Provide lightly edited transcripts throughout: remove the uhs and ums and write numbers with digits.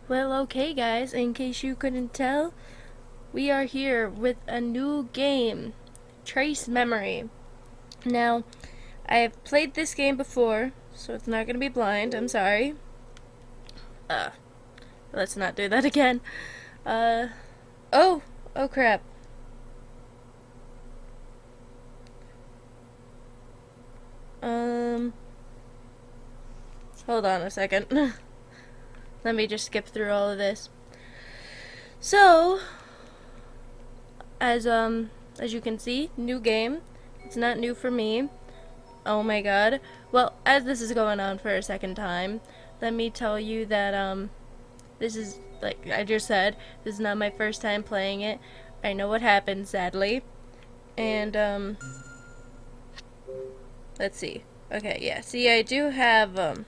Well, okay, guys, in case you couldn't tell, we are here with a new game, Trace Memory. Now, I have played this game before, so it's not going to be blind. I'm sorry. Uh, let's not do that again. Uh, oh, oh crap. Um, Hold on a second. Let me just skip through all of this. So, as you can see, new game. It's not new for me. Oh my god. Well, as this is going on for a second time, let me tell you that this is, like I just said, this is not my first time playing it. I know what happened, sadly. And let's see. Okay, yeah. See, I do have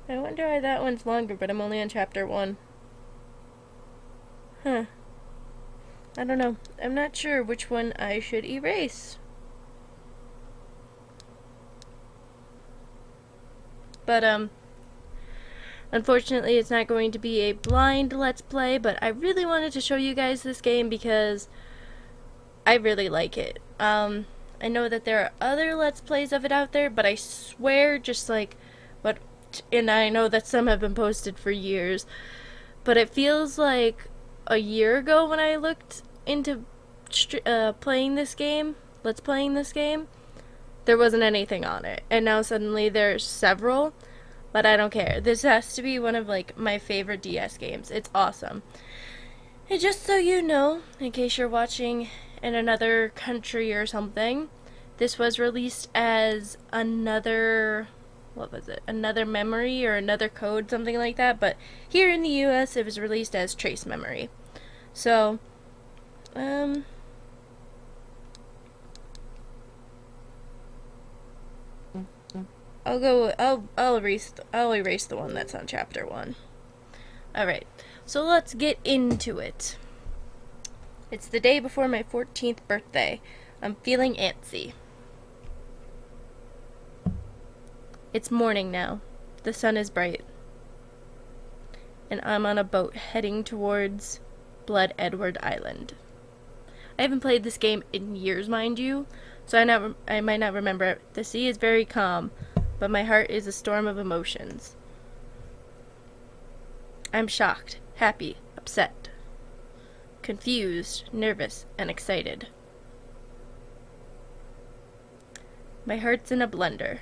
I wonder why that one's longer, but I'm only on chapter 1. Huh. I don't know. I'm not sure which one I should erase. But unfortunately, it's not going to be a blind Let's Play, but I really wanted to show you guys this game because I really like it. I know that there are other Let's Plays of it out there, but I swear, just like, what, and I know that some have been posted for years, but it feels like a year ago when I looked into playing this game, playing this game, there wasn't anything on it, and now suddenly there's several. But I don't care. This has to be one of, like, my favorite DS games. It's awesome. And just so you know, in case you're watching in another country or something, this was released as another, what was it? Another memory or another code, something like that. But here in the US, it was released as Trace Memory. So, I'll erase the one that's on chapter 1. Alright, so let's get into it. It's the day before my 14th birthday. I'm feeling antsy. It's morning now. The sun is bright. And I'm on a boat heading towards Blood Edward Island. I haven't played this game in years, mind you, so I might not remember it. The sea is very calm, but my heart is a storm of emotions. I'm shocked, happy, upset, confused, nervous, and excited. My heart's in a blender.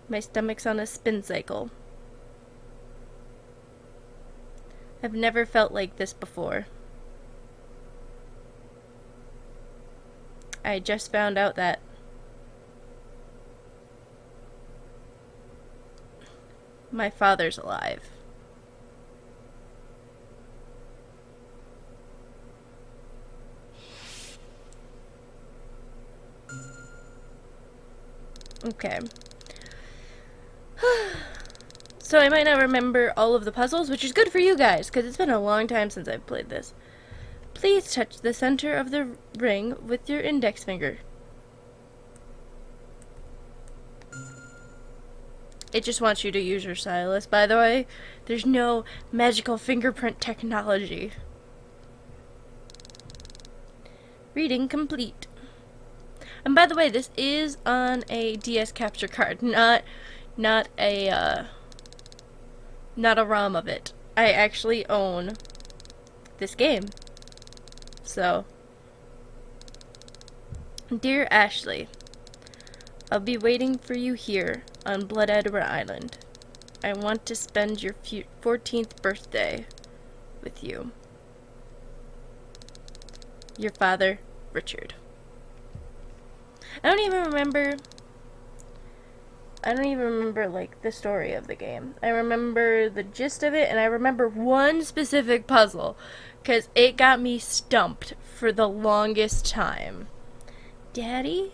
My stomach's on a spin cycle. I've never felt like this before. I just found out that my father's alive. Okay. So I might not remember all of the puzzles, which is good for you guys, because it's been a long time since I've played this. Please touch the center of the ring with your index finger. It just wants you to use your stylus, by the way. There's no magical fingerprint technology. Reading complete. And by the way, this is on a DS capture card, not a ROM of it. I actually own this game. So, dear Ashley, I'll be waiting for you here on Blood Edward Island. I want to spend your 14th birthday with you. Your father, Richard. I don't even remember, like, the story of the game. I remember the gist of it, and I remember one specific puzzle, because it got me stumped for the longest time. Daddy?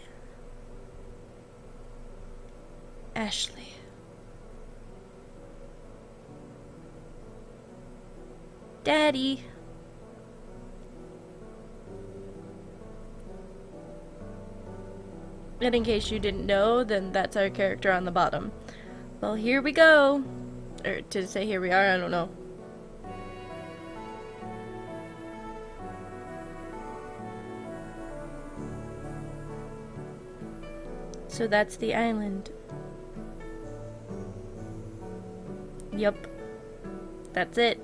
Ashley. Daddy. And in case you didn't know, then that's our character on the bottom. Well, here we go. Or to say here we are, I don't know. So that's the island. Yup. That's it.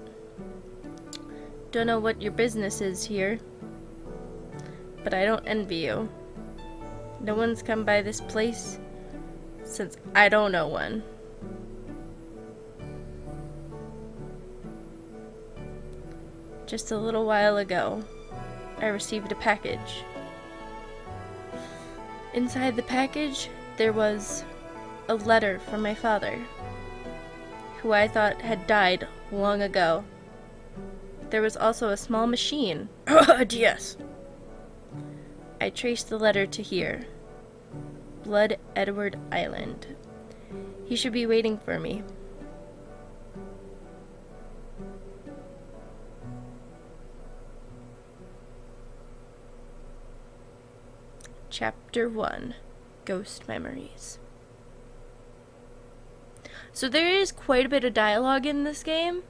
Don't know what your business is here, but I don't envy you. No one's come by this place since I don't know one. Just a little while ago, I received a package. Inside the package, there was a letter from my father, who I thought had died long ago. There was also a small machine. Yes. I traced the letter to here. Blood Edward Island. He should be waiting for me. Chapter 1. Ghost Memories. So there is quite a bit of dialogue in this game,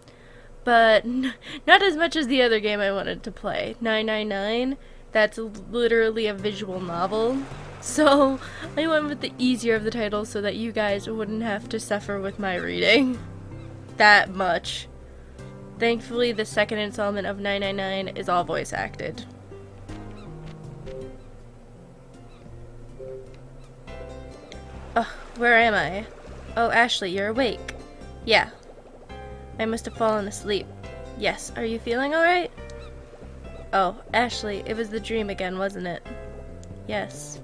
but not as much as the other game I wanted to play, 999. That's literally a visual novel. So I went with the easier of the titles so that you guys wouldn't have to suffer with my reading that much. Thankfully, the second installment of 999 is all voice acted. Ugh, where am I? Oh, Ashley, you're awake. Yeah. I must have fallen asleep. Yes, are you feeling alright? Oh, Ashley, it was the dream again, wasn't it? Yes.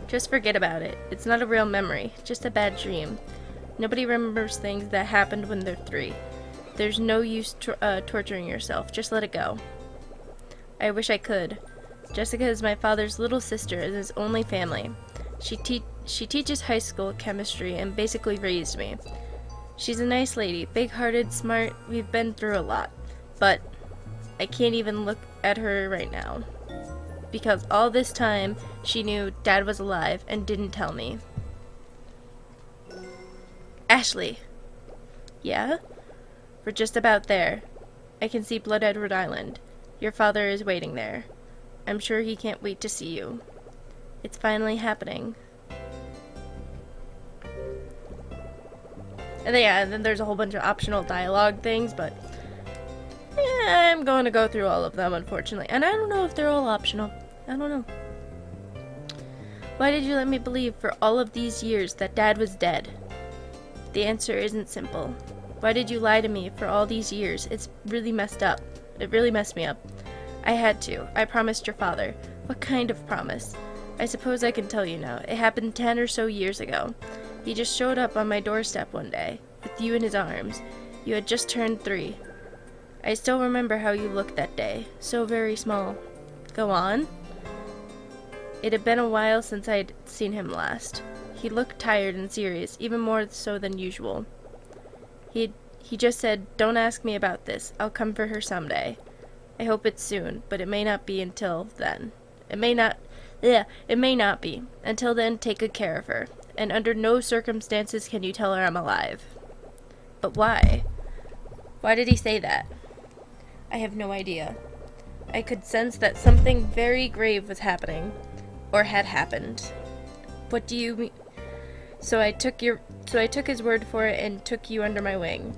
Just forget about it. It's not a real memory, just a bad dream. Nobody remembers things that happened when they're 3. There's no use torturing yourself. Just let it go. I wish I could. Jessica is my father's little sister and his only family. She teaches high school chemistry and basically raised me. She's a nice lady, big-hearted, smart. We've been through a lot. But I can't even look at her right now. Because all this time, she knew Dad was alive and didn't tell me. Ashley. Yeah? We're just about there. I can see Blood Edward Island. Your father is waiting there. I'm sure he can't wait to see you. It's finally happening. And then there's a whole bunch of optional dialogue things, but yeah, I'm going to go through all of them, unfortunately. And I don't know if they're all optional. I don't know. Why did you let me believe for all of these years that Dad was dead? The answer isn't simple. Why did you lie to me for all these years? It's really messed up. It really messed me up. I had to. I promised your father. What kind of promise? I suppose I can tell you now. It happened 10 or so years ago. He just showed up on my doorstep one day, with you in his arms. You had just turned 3. I still remember how you looked that day, so very small. Go on. It had been a while since I'd seen him last. He looked tired and serious, even more so than usual. He just said, "Don't ask me about this. I'll come for her someday. I hope it's soon, but it may not be until then. It may not be. Until then, take good care of her. And under no circumstances can you tell her I'm alive." But why? Why did he say that? I have no idea. I could sense that something very grave was happening, or had happened. What do you mean? So I took his word for it and took you under my wing.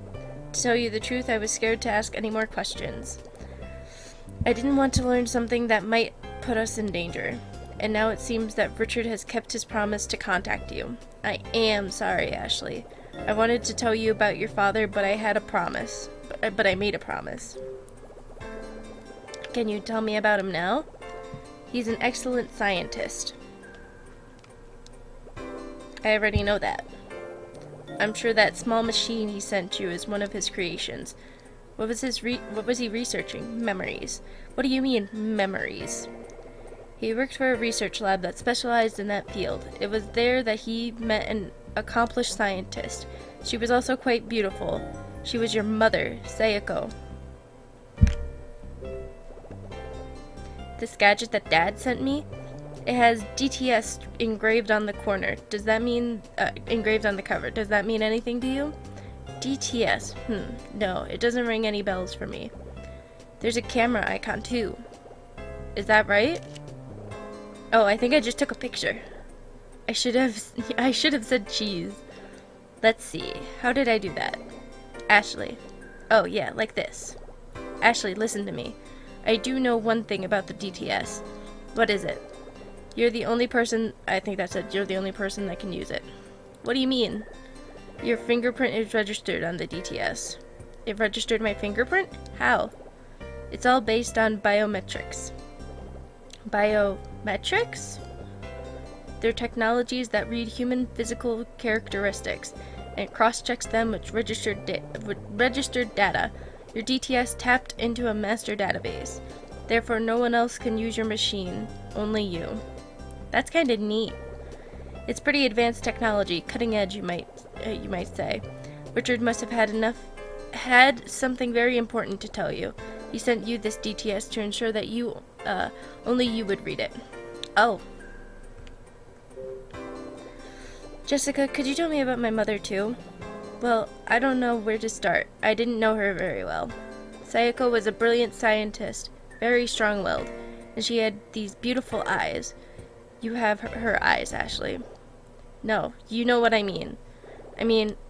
To tell you the truth, I was scared to ask any more questions. I didn't want to learn something that might put us in danger. And now it seems that Richard has kept his promise to contact you. I am sorry, Ashley. I wanted to tell you about your father, but I had a promise. But I made a promise. Can you tell me about him now? He's an excellent scientist. I already know that. I'm sure that small machine he sent you is one of his creations. What was he researching? Memories. What do you mean, memories? He worked for a research lab that specialized in that field. It was there that he met an accomplished scientist. She was also quite beautiful. She was your mother, Sayako. This gadget that Dad sent me? It has DTS engraved on the corner. Does that mean, engraved on the cover? Does that mean anything to you? DTS. No, it doesn't ring any bells for me. There's a camera icon too. Is that right? Oh, I think I just took a picture. I should have said cheese. Let's see. How did I do that? Ashley. Oh, yeah, like this. Ashley, listen to me. I do know one thing about the DTS. What is it? You're the only person, I think that said you're the only person that can use it. What do you mean? Your fingerprint is registered on the DTS. It registered my fingerprint? How? It's all based on biometrics. Biometrics? They're technologies that read human physical characteristics and cross-checks them with registered data. Your DTS tapped into a master database. Therefore, no one else can use your machine, only you. That's kind of neat. It's pretty advanced technology, cutting edge, you might say. Richard must have had something very important to tell you. He sent you this DTS to ensure that only you would read it. Oh. Jessica, could you tell me about my mother too? Well, I don't know where to start. I didn't know her very well. Sayako was a brilliant scientist, very strong-willed, and she had these beautiful eyes. You have her eyes, Ashley. No, you know what I mean.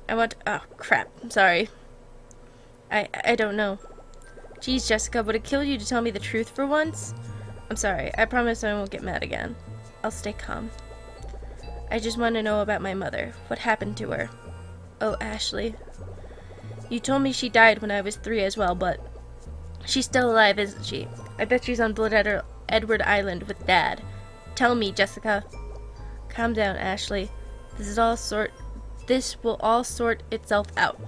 Oh, crap. I'm sorry. I don't know. Geez, Jessica, would it kill you to tell me the truth for once? I'm sorry. I promise I won't get mad again. I'll stay calm. I just want to know about my mother. What happened to her? Oh, Ashley. You told me she died when I was 3 as well, but she's still alive, isn't she? I bet she's on Blood Edward Island with Dad. Tell me, Jessica. Calm down, Ashley. This will all sort itself out.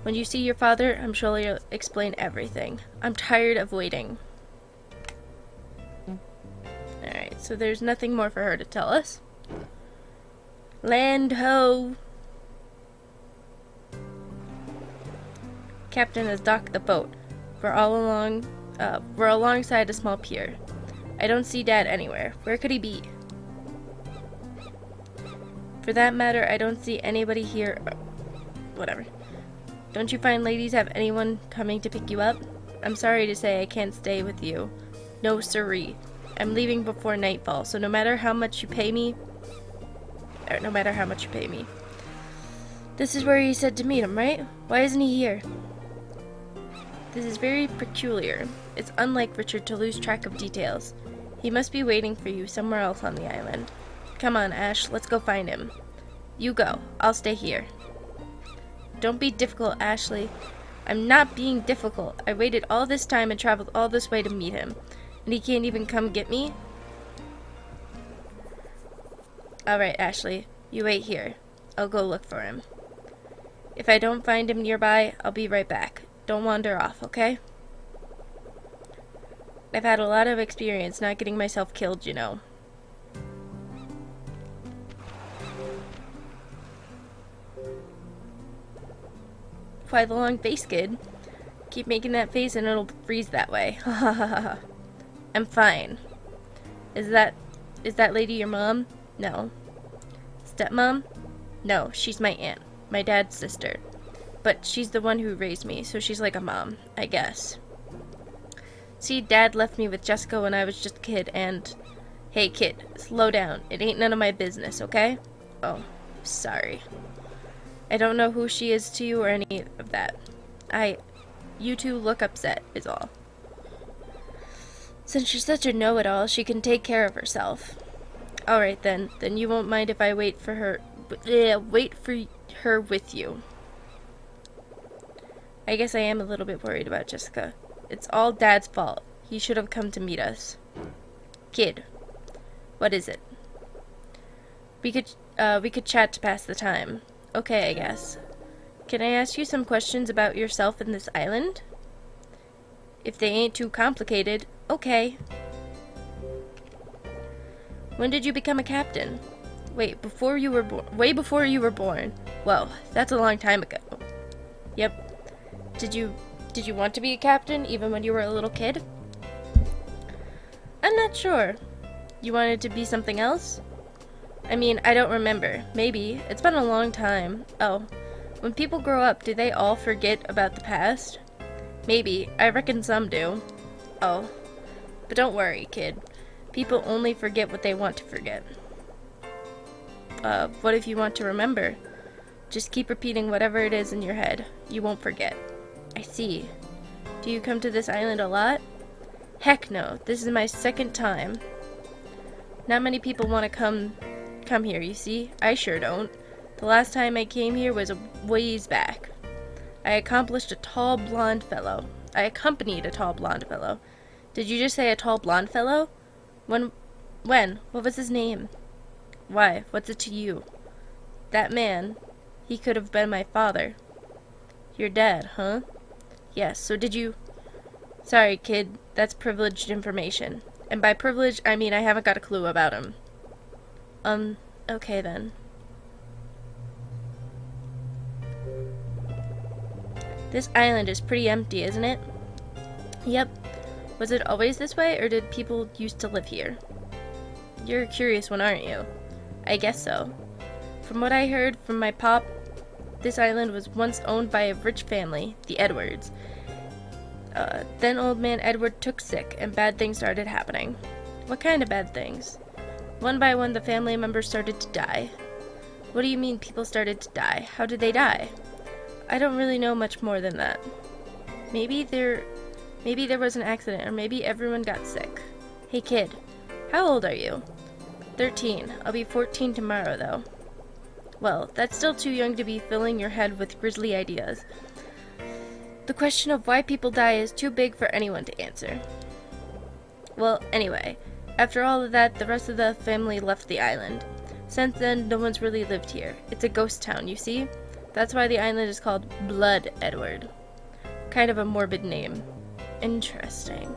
When you see your father, I'm sure he'll explain everything. I'm tired of waiting. Alright, so there's nothing more for her to tell us. Land ho! Captain has docked the boat. We're alongside a small pier. I don't see Dad anywhere. Where could he be? For that matter, I don't see anybody here. Whatever. Don't you fine ladies have anyone coming to pick you up? I'm sorry to say I can't stay with you. No siree. I'm leaving before nightfall, so no matter how much you pay me. This is where he said to meet him, right? Why isn't he here? This is very peculiar. It's unlike Richard to lose track of details. He must be waiting for you somewhere else on the island. Come on, Ash, let's go find him. You go. I'll stay here. Don't be difficult, Ashley. I'm not being difficult. I waited all this time and traveled all this way to meet him. And he can't even come get me? Alright, Ashley. You wait here. I'll go look for him. If I don't find him nearby, I'll be right back. Don't wander off, okay? I've had a lot of experience not getting myself killed, you know. Why the long face, kid? Keep making that face and it'll freeze that way. Ha ha ha ha. I'm fine. Is that lady your mom? No. Stepmom? No, she's my aunt. My dad's sister. But she's the one who raised me, so she's like a mom, I guess. See, Dad left me with Jessica when I was just a kid, and... Hey, kid, slow down. It ain't none of my business, okay? Oh, sorry. I don't know who she is to you or any of that. You two look upset, is all. Since she's such a know-it-all, she can take care of herself. Alright then you won't mind if I wait for her with you. I guess I am a little bit worried about Jessica. It's all Dad's fault. He should have come to meet us. Kid, what is it? We could chat to pass the time. Okay, I guess. Can I ask you some questions about yourself and this island? If they ain't too complicated, okay. When did you become a captain? Way before you were born. Whoa, that's a long time ago. Yep. Did you want to be a captain even when you were a little kid? I'm not sure. You wanted to be something else? I mean, I don't remember. Maybe. It's been a long time. Oh. When people grow up, do they all forget about the past? Maybe. I reckon some do. Oh. But don't worry, kid. People only forget what they want to forget. What if you want to remember? Just keep repeating whatever it is in your head. You won't forget. I see. Do you come to this island a lot? Heck no. This is my second time. Not many people want to come here, you see? I sure don't. The last time I came here was a ways back. I accompanied a tall blonde fellow. Did you just say a tall blonde fellow? When? What was his name? Why, what's it to you? That man, he could have been my father. Your dad, huh? Yes, so did you... Sorry, kid, that's privileged information. And by privilege, I mean I haven't got a clue about him. Okay then. This island is pretty empty, isn't it? Yep. Was it always this way, or did people used to live here? You're a curious one, aren't you? I guess so. From what I heard from my pop, this island was once owned by a rich family, the Edwards. Then old man Edward took sick, and bad things started happening. What kind of bad things? One by one, the family members started to die. What do you mean people started to die? How did they die? I don't really know much more than that. Maybe there was an accident, or maybe everyone got sick. Hey kid, how old are you? 13. I'll be 14 tomorrow, though. Well, that's still too young to be filling your head with grisly ideas. The question of why people die is too big for anyone to answer. Well, anyway, after all of that, the rest of the family left the island. Since then, no one's really lived here. It's a ghost town, you see? That's why the island is called Blood Edward. Kind of a morbid name. Interesting.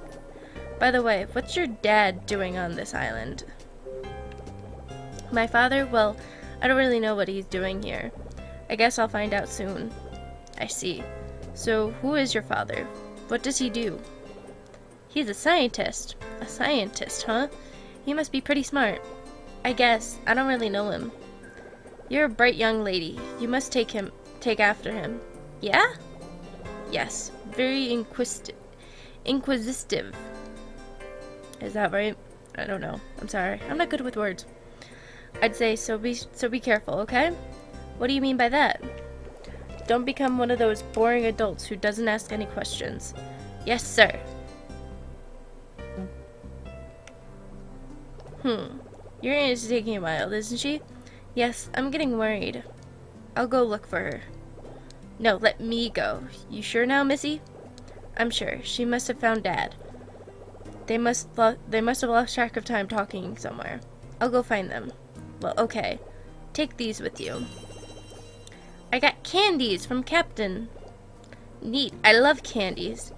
By the way, what's your dad doing on this island? My father? Well, I don't really know what he's doing here. I guess I'll find out soon. I see. So, who is your father? What does he do? He's a scientist. A scientist, huh? He must be pretty smart. I guess. I don't really know him. You're a bright young lady. You must take after him. Yeah? Yes. Very inquisitive. Is that right? I don't know. I'm sorry. I'm not good with words. I'd say so be careful, okay? What do you mean by that? Don't become one of those boring adults who doesn't ask any questions. Yes, sir. Your aunt is taking a while, isn't she? Yes, I'm getting worried. I'll go look for her. No, let me go. You sure now, Missy? I'm sure. She must have found Dad. They must have lost track of time talking somewhere. I'll go find them. Well, okay. Take these with you. I got candies from Captain. Neat. I love candies.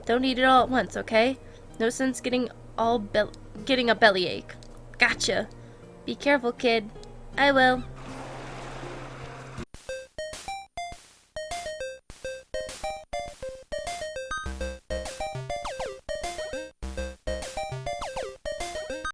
Don't eat it all at once, okay? No sense getting a bellyache. Gotcha. Be careful, kid. I will.